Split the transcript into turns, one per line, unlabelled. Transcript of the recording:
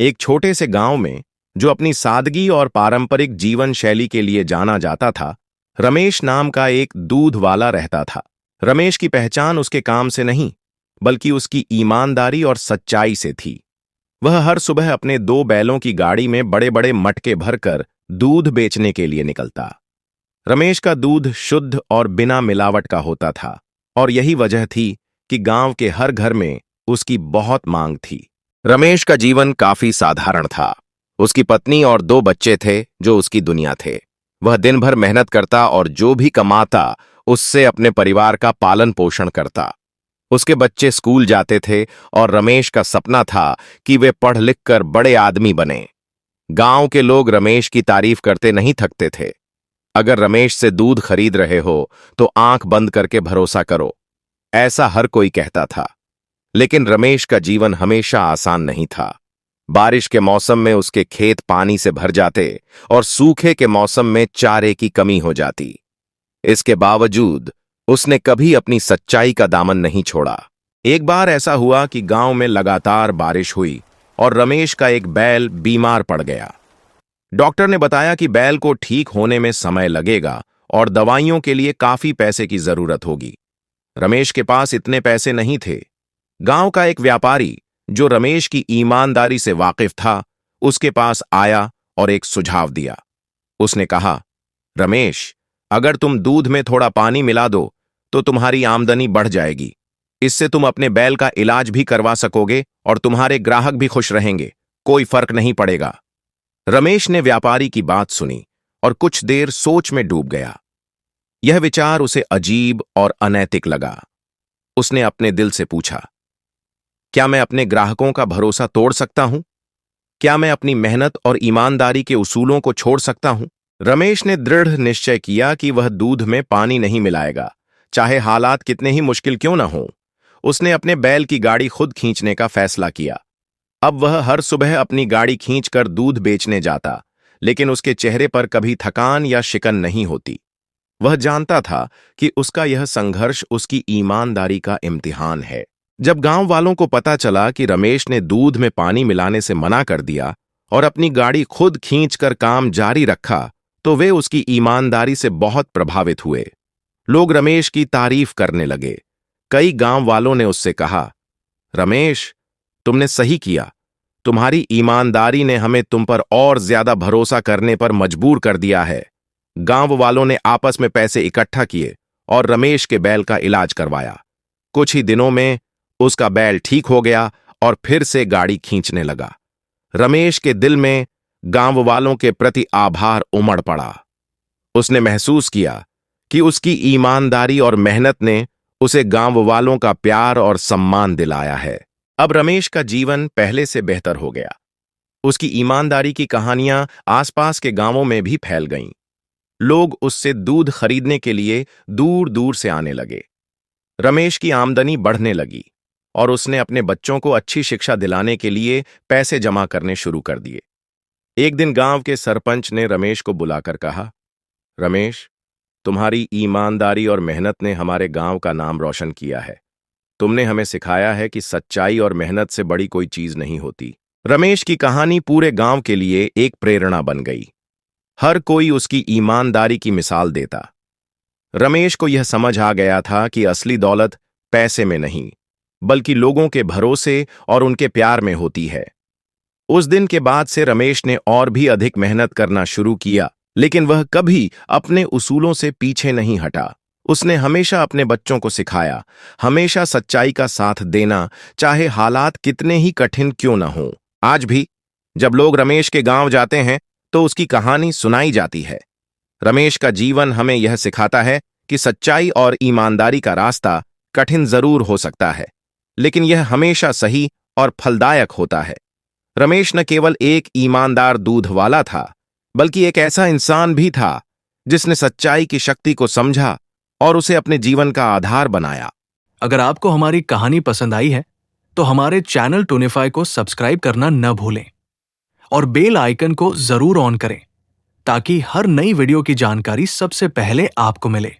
एक छोटे से गांव में, जो अपनी सादगी और पारंपरिक जीवन शैली के लिए जाना जाता था, रमेश नाम का एक दूध वाला रहता था। रमेश की पहचान उसके काम से नहीं, बल्कि उसकी ईमानदारी और सच्चाई से थी। वह हर सुबह अपने 2 बैलों की गाड़ी में बड़े बड़े मटके भरकर दूध बेचने के लिए निकलता। रमेश का दूध शुद्ध और बिना मिलावट का होता था, और यही वजह थी कि गांव के हर घर में उसकी बहुत मांग थी। रमेश का जीवन काफी साधारण था। उसकी पत्नी और 2 बच्चे थे जो उसकी दुनिया थे। वह दिन भर मेहनत करता और जो भी कमाता उससे अपने परिवार का पालन पोषण करता। उसके बच्चे स्कूल जाते थे और रमेश का सपना था कि वे पढ़ लिख कर बड़े आदमी बने। गांव के लोग रमेश की तारीफ करते नहीं थकते थे। अगर रमेश से दूध खरीद रहे हो तो आंख बंद करके भरोसा करो, ऐसा हर कोई कहता था। लेकिन रमेश का जीवन हमेशा आसान नहीं था। बारिश के मौसम में उसके खेत पानी से भर जाते और सूखे के मौसम में चारे की कमी हो जाती। इसके बावजूद उसने कभी अपनी सच्चाई का दामन नहीं छोड़ा। एक बार ऐसा हुआ कि गांव में लगातार बारिश हुई और रमेश का एक बैल बीमार पड़ गया। डॉक्टर ने बताया कि बैल को ठीक होने में समय लगेगा और दवाइयों के लिए काफी पैसे की जरूरत होगी। रमेश के पास इतने पैसे नहीं थे। गांव का एक व्यापारी, जो रमेश की ईमानदारी से वाकिफ था, उसके पास आया और एक सुझाव दिया। उसने कहा, रमेश, अगर तुम दूध में थोड़ा पानी मिला दो तो तुम्हारी आमदनी बढ़ जाएगी। इससे तुम अपने बैल का इलाज भी करवा सकोगे और तुम्हारे ग्राहक भी खुश रहेंगे। कोई फर्क नहीं पड़ेगा। रमेश ने व्यापारी की बात सुनी और कुछ देर सोच में डूब गया। यह विचार उसे अजीब और अनैतिक लगा। उसने अपने दिल से पूछा, क्या मैं अपने ग्राहकों का भरोसा तोड़ सकता हूं? क्या मैं अपनी मेहनत और ईमानदारी के उसूलों को छोड़ सकता हूं? रमेश ने दृढ़ निश्चय किया कि वह दूध में पानी नहीं मिलाएगा, चाहे हालात कितने ही मुश्किल क्यों न हों। उसने अपने बैल की गाड़ी खुद खींचने का फैसला किया। अब वह हर सुबह अपनी गाड़ी खींचकर दूध बेचने जाता, लेकिन उसके चेहरे पर कभी थकान या शिकन नहीं होती। वह जानता था कि उसका यह संघर्ष उसकी ईमानदारी का इम्तिहान है। जब गांव वालों को पता चला कि रमेश ने दूध में पानी मिलाने से मना कर दिया और अपनी गाड़ी खुद खींचकर काम जारी रखा, तो वे उसकी ईमानदारी से बहुत प्रभावित हुए। लोग रमेश की तारीफ करने लगे। कई गांव वालों ने उससे कहा, रमेश, तुमने सही किया। तुम्हारी ईमानदारी ने हमें तुम पर और ज्यादा भरोसा करने पर मजबूर कर दिया है। गांव वालों ने आपस में पैसे इकट्ठा किए और रमेश के बैल का इलाज करवाया। कुछ ही दिनों में उसका बैल ठीक हो गया और फिर से गाड़ी खींचने लगा। रमेश के दिल में गांव वालों के प्रति आभार उमड़ पड़ा। उसने महसूस किया कि उसकी ईमानदारी और मेहनत ने उसे गांव वालों का प्यार और सम्मान दिलाया है। अब रमेश का जीवन पहले से बेहतर हो गया। उसकी ईमानदारी की कहानियां आसपास के गांवों में भी फैल गईं। लोग उससे दूध खरीदने के लिए दूर दूर से आने लगे। रमेश की आमदनी बढ़ने लगी और उसने अपने बच्चों को अच्छी शिक्षा दिलाने के लिए पैसे जमा करने शुरू कर दिए। एक दिन गांव के सरपंच ने रमेश को बुलाकर कहा, रमेश, तुम्हारी ईमानदारी और मेहनत ने हमारे गांव का नाम रोशन किया है। तुमने हमें सिखाया है कि सच्चाई और मेहनत से बड़ी कोई चीज नहीं होती। रमेश की कहानी पूरे गांव के लिए एक प्रेरणा बन गई। हर कोई उसकी ईमानदारी की मिसाल देता। रमेश को यह समझ आ गया था कि असली दौलत पैसे में नहीं, बल्कि लोगों के भरोसे और उनके प्यार में होती है। उस दिन के बाद से रमेश ने और भी अधिक मेहनत करना शुरू किया, लेकिन वह कभी अपने उसूलों से पीछे नहीं हटा। उसने हमेशा अपने बच्चों को सिखाया, हमेशा सच्चाई का साथ देना, चाहे हालात कितने ही कठिन क्यों न हों। आज भी जब लोग रमेश के गांव जाते हैं तो उसकी कहानी सुनाई जाती है। रमेश का जीवन हमें यह सिखाता है कि सच्चाई और ईमानदारी का रास्ता कठिन जरूर हो सकता है, लेकिन यह हमेशा सही और फलदायक होता है। रमेश न केवल एक ईमानदार दूध वाला था, बल्कि एक ऐसा इंसान भी था जिसने सच्चाई की शक्ति को समझा और उसे अपने जीवन का आधार बनाया।
अगर आपको हमारी कहानी पसंद आई है तो हमारे चैनल टोनीफाई को सब्सक्राइब करना न भूलें और बेल आइकन को जरूर ऑन करें ताकि हर नई वीडियो की जानकारी सबसे पहले आपको मिले।